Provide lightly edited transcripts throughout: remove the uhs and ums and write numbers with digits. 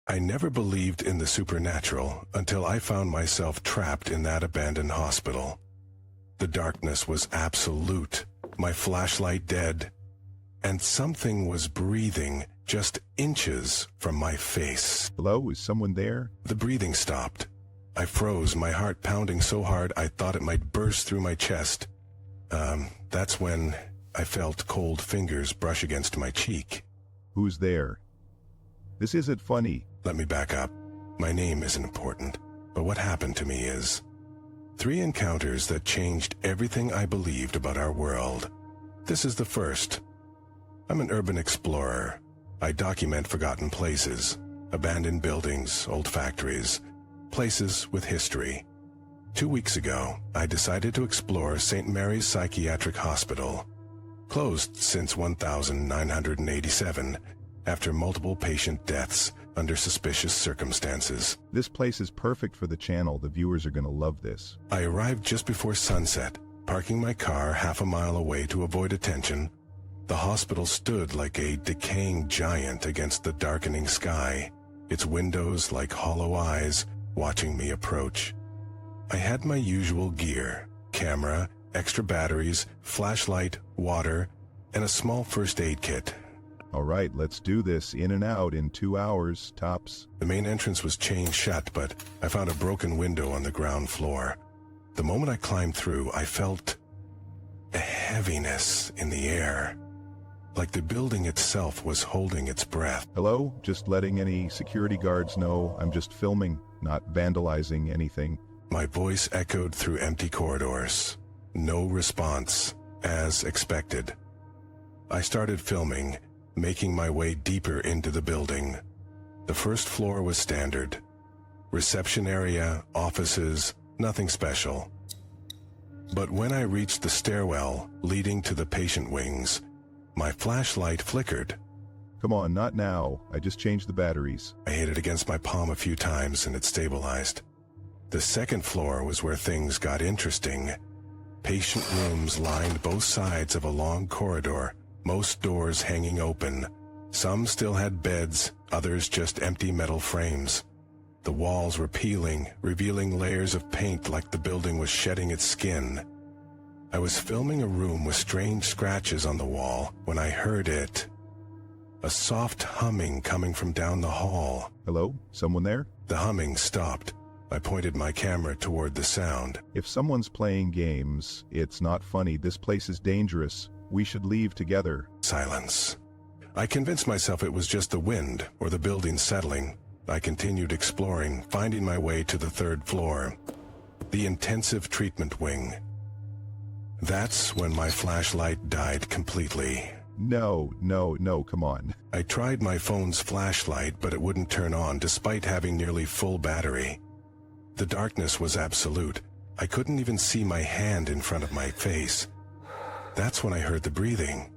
I never believed in the supernatural until I found myself trapped in that abandoned hospital. The darkness was absolute, my flashlight dead, and something was breathing just inches from my face. Hello, is someone there? The breathing stopped. I froze, my heart pounding so hard I thought it might burst through my chest. That's when I felt cold fingers brush against my cheek. Who's there? This isn't funny. Let me back up. My name isn't important, but what happened to me is 3 encounters that changed everything I believed about our world. This is the first. I'm an urban explorer. I document forgotten places, abandoned buildings, old factories, places with history. 2 weeks ago, I decided to explore St. Mary's Psychiatric Hospital, closed since 1987, after multiple patient deaths under suspicious circumstances. This place is perfect for the channel. The viewers are gonna love this. I arrived just before sunset, parking my car half a mile away to avoid attention. The hospital stood like a decaying giant against the darkening sky, its windows like hollow eyes watching me approach. I had my usual gear: camera, extra batteries, flashlight, water, and a small first aid kit. All right, let's do this. In and out in 2 hours, tops. The main entrance was chained shut, but I found a broken window on the ground floor. The moment I climbed through, I felt a heaviness in the air, like the building itself was holding its breath. Hello? Just letting any security guards know I'm just filming, not vandalizing anything. My voice echoed through empty corridors. No response, as expected. I started filming, making my way deeper into the building. The first floor was standard. Reception area, offices, nothing special. But when I reached the stairwell leading to the patient wings, my flashlight flickered. Come on, not now. I just changed the batteries. I hit it against my palm a few times and it stabilized. The second floor was where things got interesting. Patient rooms lined both sides of a long corridor, most doors hanging open. Some still had beds, others just empty metal frames. The walls were peeling, revealing layers of paint like the building was shedding its skin. I was filming a room with strange scratches on the wall when I heard it. A soft humming coming from down the hall. Hello? Someone there? The humming stopped. I pointed my camera toward the sound. If someone's playing games, it's not funny. This place is dangerous. We should leave together. Silence. I convinced myself it was just the wind or the building settling. I continued exploring, finding my way to the 3rd floor, the intensive treatment wing. That's when my flashlight died completely. No, come on. I tried my phone's flashlight, but it wouldn't turn on despite having nearly full battery. The darkness was absolute. I couldn't even see my hand in front of my face. That's when I heard the breathing.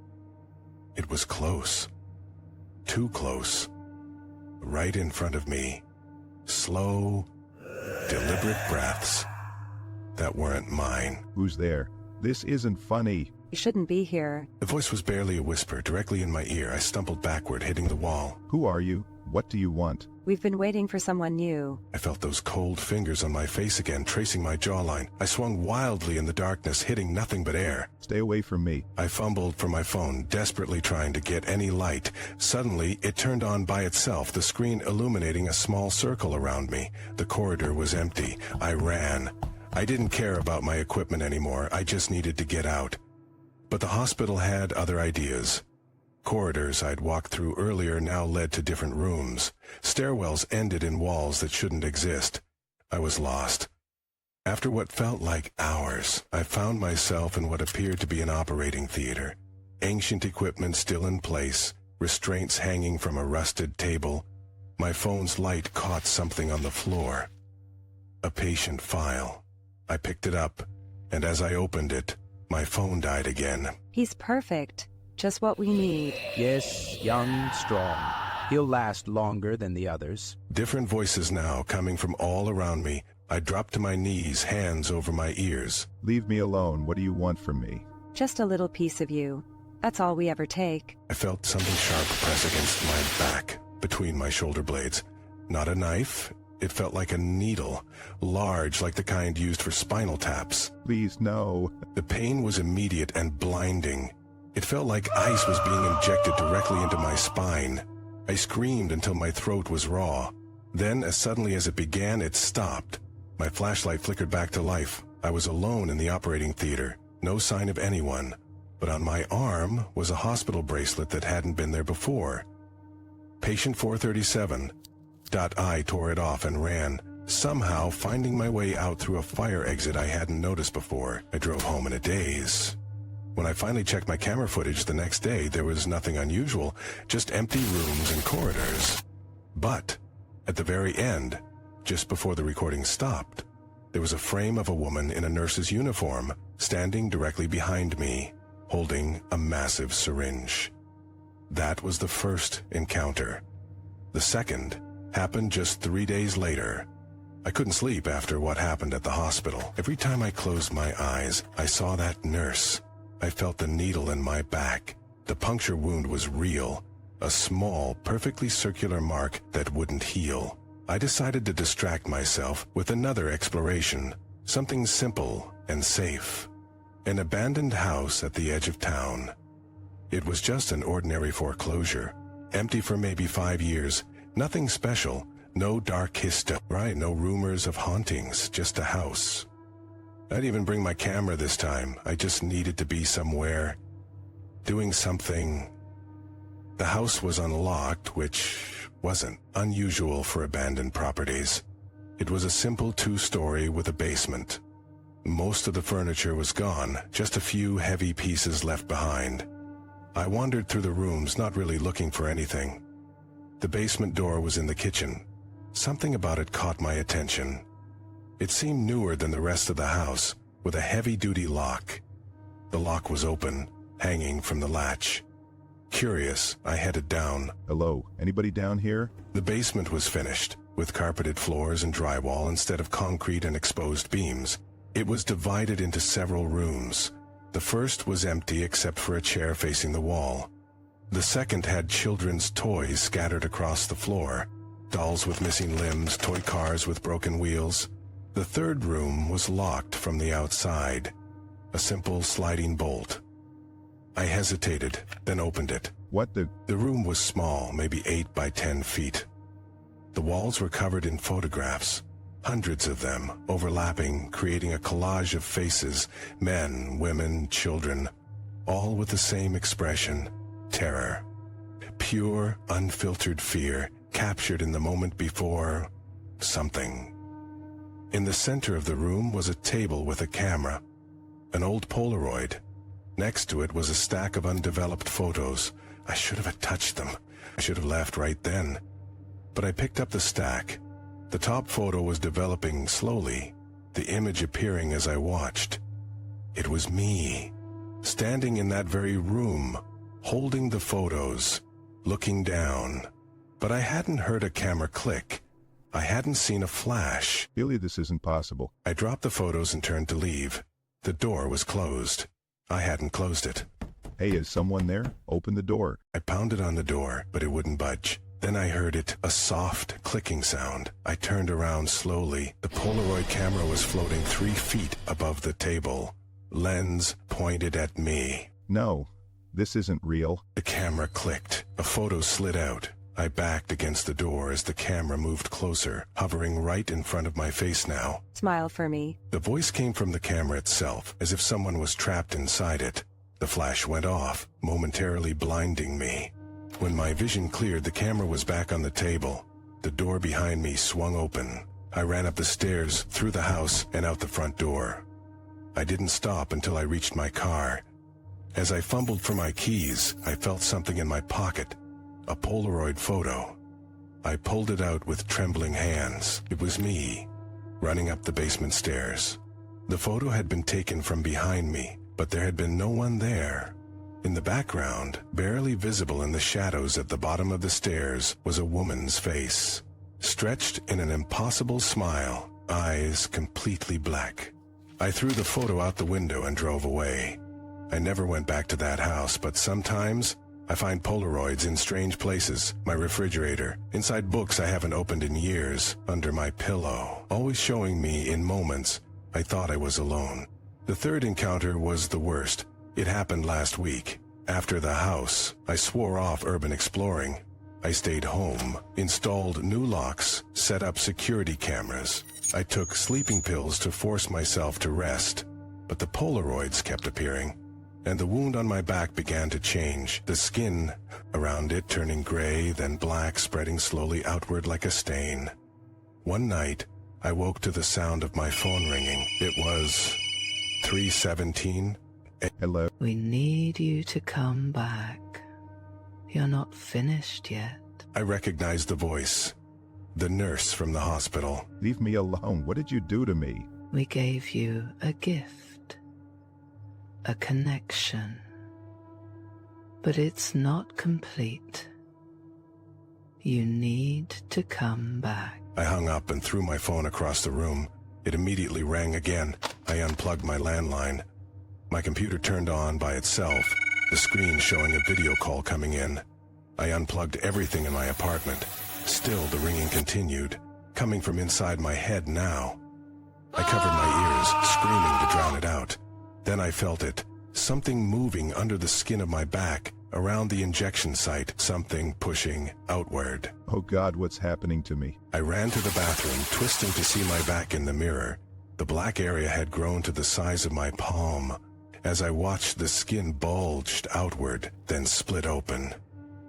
It was close. Too close. Right in front of me. Slow, deliberate breaths that weren't mine. Who's there? This isn't funny. You shouldn't be here. The voice was barely a whisper, directly in my ear. I stumbled backward, hitting the wall. Who are you? What do you want? We've been waiting for someone new. I felt those cold fingers on my face again, tracing my jawline. I swung wildly in the darkness, hitting nothing but air. Stay away from me. I fumbled for my phone, desperately trying to get any light. Suddenly, it turned on by itself, the screen illuminating a small circle around me. The corridor was empty. I ran. I didn't care about my equipment anymore. I just needed to get out. But the hospital had other ideas. Corridors I'd walked through earlier now led to different rooms. Stairwells ended in walls that shouldn't exist. I was lost. After what felt like hours, I found myself in what appeared to be an operating theater. Ancient equipment still in place, restraints hanging from a rusted table. My phone's light caught something on the floor. A patient file. I picked it up, and as I opened it, my phone died again. He's perfect. Just what we need. Yes, young, strong. He'll last longer than the others. Different voices now coming from all around me. I dropped to my knees, hands over my ears. Leave me alone. What do you want from me? Just a little piece of you. That's all we ever take. I felt something sharp press against my back, between my shoulder blades. Not a knife. It felt like a needle, large like the kind used for spinal taps. Please, no. The pain was immediate and blinding. It felt like ice was being injected directly into my spine. I screamed until my throat was raw. Then, as suddenly as it began, it stopped. My flashlight flickered back to life. I was alone in the operating theater. No sign of anyone. But on my arm was a hospital bracelet that hadn't been there before. Patient 437. I tore it off and ran, somehow finding my way out through a fire exit I hadn't noticed before. I drove home in a daze. When I finally checked my camera footage the next day, there was nothing unusual, just empty rooms and corridors. But at the very end, just before the recording stopped, there was a frame of a woman in a nurse's uniform standing directly behind me, holding a massive syringe. That was the first encounter. The second happened just 3 days later. I couldn't sleep after what happened at the hospital. Every time I closed my eyes, I saw that nurse. I felt the needle in my back. The puncture wound was real, a small, perfectly circular mark that wouldn't heal. I decided to distract myself with another exploration, something simple and safe. An abandoned house at the edge of town. It was just an ordinary foreclosure, empty for maybe 5 years. Nothing special, no dark history, no rumors of hauntings, just a house. I'd even bring my camera this time. I just needed to be somewhere, doing something. The house was unlocked, which wasn't unusual for abandoned properties. It was a simple 2-story with a basement. Most of the furniture was gone, just a few heavy pieces left behind. I wandered through the rooms, not really looking for anything. The basement door was in the kitchen. Something about it caught my attention. It seemed newer than the rest of the house, with a heavy-duty lock. The lock was open, hanging from the latch. Curious, I headed down. Hello, anybody down here? The basement was finished, with carpeted floors and drywall instead of concrete and exposed beams. It was divided into several rooms. The first was empty except for a chair facing the wall. The second had children's toys scattered across the floor. Dolls with missing limbs, toy cars with broken wheels. The third room was locked from the outside. A simple sliding bolt. I hesitated, then opened it. What the? The room was small, maybe 8 by 10 feet. The walls were covered in photographs. Hundreds of them, overlapping, creating a collage of faces, men, women, children, all with the same expression. Terror. Pure, unfiltered fear, captured in the moment before something. In the center of the room was a table with a camera, an old Polaroid. Next to it was a stack of undeveloped photos. I should have touched them. I should have left right then. But I picked up the stack. The top photo was developing slowly, the image appearing as I watched. It was me, standing in that very room, holding the photos, looking down. But I hadn't heard a camera click. I hadn't seen a flash. Billy, this isn't possible. I dropped the photos and turned to leave. The door was closed. I hadn't closed it. Hey, is someone there? Open the door. I pounded on the door, but it wouldn't budge. Then I heard it, a soft clicking sound. I turned around slowly. The Polaroid camera was floating 3 feet above the table. Lens pointed at me. No, this isn't real. The camera clicked. A photo slid out. I backed against the door as the camera moved closer, hovering right in front of my face now. Smile for me. The voice came from the camera itself, as if someone was trapped inside it. The flash went off, momentarily blinding me. When my vision cleared, the camera was back on the table. The door behind me swung open. I ran up the stairs, through the house, and out the front door. I didn't stop until I reached my car. As I fumbled for my keys, I felt something in my pocket. A Polaroid photo. I pulled it out with trembling hands. It was me, running up the basement stairs. The photo had been taken from behind me, but there had been no one there. In the background, barely visible in the shadows at the bottom of the stairs, was a woman's face, stretched in an impossible smile, eyes completely black. I threw the photo out the window and drove away. I never went back to that house, but sometimes I find Polaroids in strange places, my refrigerator, inside books I haven't opened in years, under my pillow, always showing me in moments I thought I was alone. The third encounter was the worst. It happened last week. After the house, I swore off urban exploring. I stayed home, installed new locks, set up security cameras. I took sleeping pills to force myself to rest, but the Polaroids kept appearing, and the wound on my back began to change, the skin around it turning gray, then black, spreading slowly outward like a stain. One night, I woke to the sound of my phone ringing. It was 3:17. Hello? We need you to come back. You're not finished yet. I recognized the voice. The nurse from the hospital. Leave me alone. What did you do to me? We gave you a gift. A connection. But it's not complete. You need to come back. I hung up and threw my phone across the room. It immediately rang again. I unplugged my landline. My computer turned on by itself, the screen showing a video call coming in. I unplugged everything in my apartment. Still, the ringing continued, coming from inside my head now. I covered my ears, screaming to drown it out. Then I felt it, something moving under the skin of my back, around the injection site, something pushing outward. Oh God, what's happening to me? I ran to the bathroom, twisting to see my back in the mirror. The black area had grown to the size of my palm. As I watched, the skin bulged outward, then split open.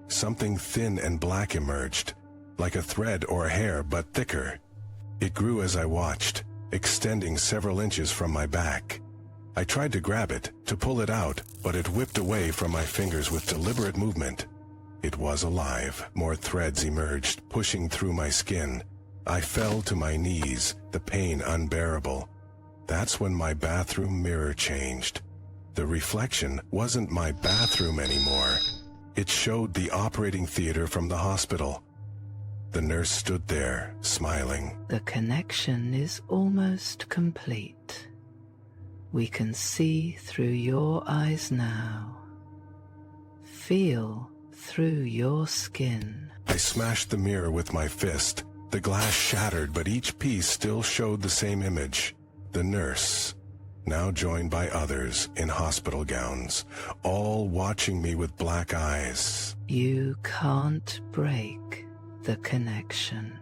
Something thin and black emerged, like a thread or a hair, but thicker. It grew as I watched, extending several inches from my back. I tried to grab it, to pull it out, but it whipped away from my fingers with deliberate movement. It was alive. More threads emerged, pushing through my skin. I fell to my knees, the pain unbearable. That's when my bathroom mirror changed. The reflection wasn't my bathroom anymore. It showed the operating theater from the hospital. The nurse stood there, smiling. The connection is almost complete. We can see through your eyes now. Feel through your skin. I smashed the mirror with my fist. The glass shattered, but each piece still showed the same image. The nurse, now joined by others in hospital gowns, all watching me with black eyes. You can't break the connection.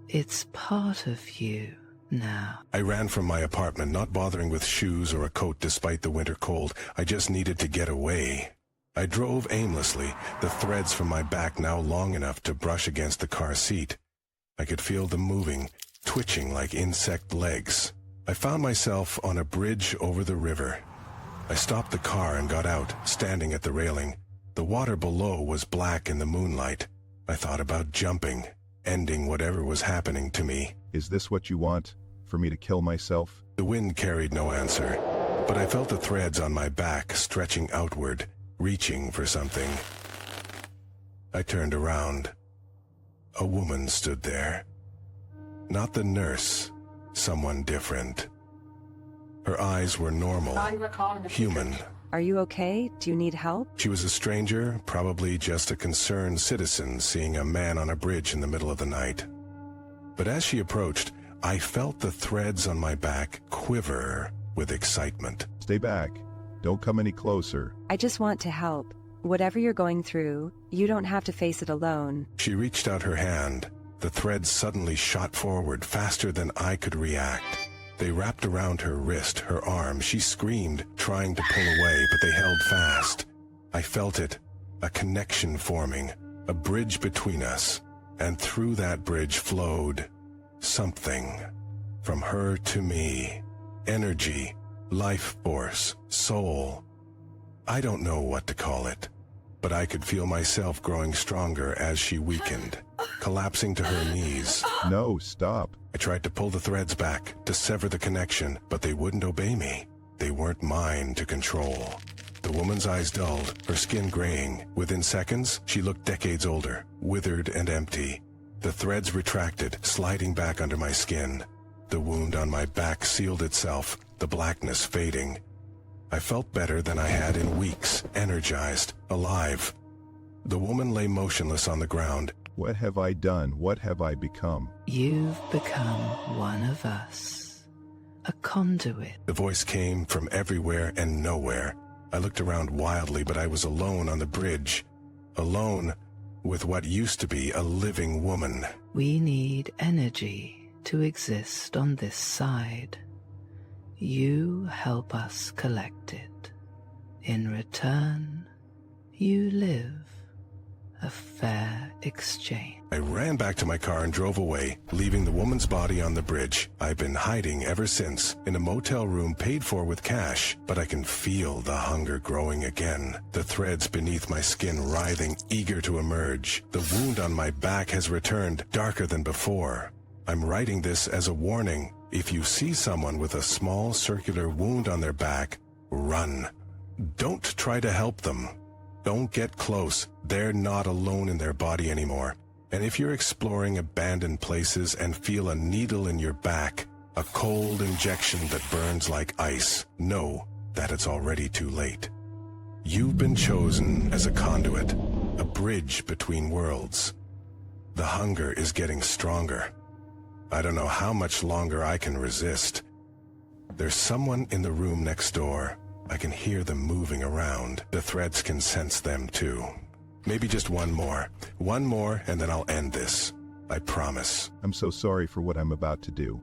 It's part of you now. I ran from my apartment, not bothering with shoes or a coat despite the winter cold. I just needed to get away. I drove aimlessly, the threads from my back now long enough to brush against the car seat. I could feel them moving, twitching like insect legs. I found myself on a bridge over the river. I stopped the car and got out, standing at the railing. The water below was black in the moonlight. I thought about jumping, ending whatever was happening to me. Is this what you want? For me to kill myself? The wind carried no answer, but I felt the threads on my back stretching outward, reaching for something. I turned around. A woman stood there. Not the nurse, someone different. Her eyes were normal, human. Are you okay? Do you need help? She was a stranger, probably just a concerned citizen seeing a man on a bridge in the middle of the night. But as she approached, I felt the threads on my back quiver with excitement. Stay back. Don't come any closer. I just want to help. Whatever you're going through, you don't have to face it alone. She reached out her hand. The threads suddenly shot forward faster than I could react. They wrapped around her wrist, her arm. She screamed, trying to pull away, but they held fast. I felt it, a connection forming, a bridge between us. And through that bridge flowed something. From her to me. Energy, life force, soul. I don't know what to call it, but I could feel myself growing stronger as she weakened, collapsing to her knees. No, stop. I tried to pull the threads back, to sever the connection, but they wouldn't obey me. They weren't mine to control. The woman's eyes dulled, her skin graying. Within seconds, she looked decades older, withered and empty. The threads retracted, sliding back under my skin. The wound on my back sealed itself, the blackness fading. I felt better than I had in weeks, energized, alive. The woman lay motionless on the ground. What have I done? What have I become? You've become one of us, a conduit. The voice came from everywhere and nowhere. I looked around wildly, but I was alone on the bridge. Alone with what used to be a living woman. We need energy to exist on this side. You help us collect it. In return, you live. A fair exchange. I ran back to my car and drove away, leaving the woman's body on the bridge. I've been hiding ever since, in a motel room paid for with cash, but I can feel the hunger growing again. The threads beneath my skin writhing, eager to emerge. The wound on my back has returned, darker than before. I'm writing this as a warning. If you see someone with a small circular wound on their back, run. Don't try to help them. Don't get close. They're not alone in their body anymore. And if you're exploring abandoned places and feel a needle in your back, a cold injection that burns like ice, know that it's already too late. You've been chosen as a conduit, a bridge between worlds. The hunger is getting stronger. I don't know how much longer I can resist. There's someone in the room next door. I can hear them moving around. The threads can sense them too. Maybe just one more. One more, and then I'll end this. I promise. I'm so sorry for what I'm about to do.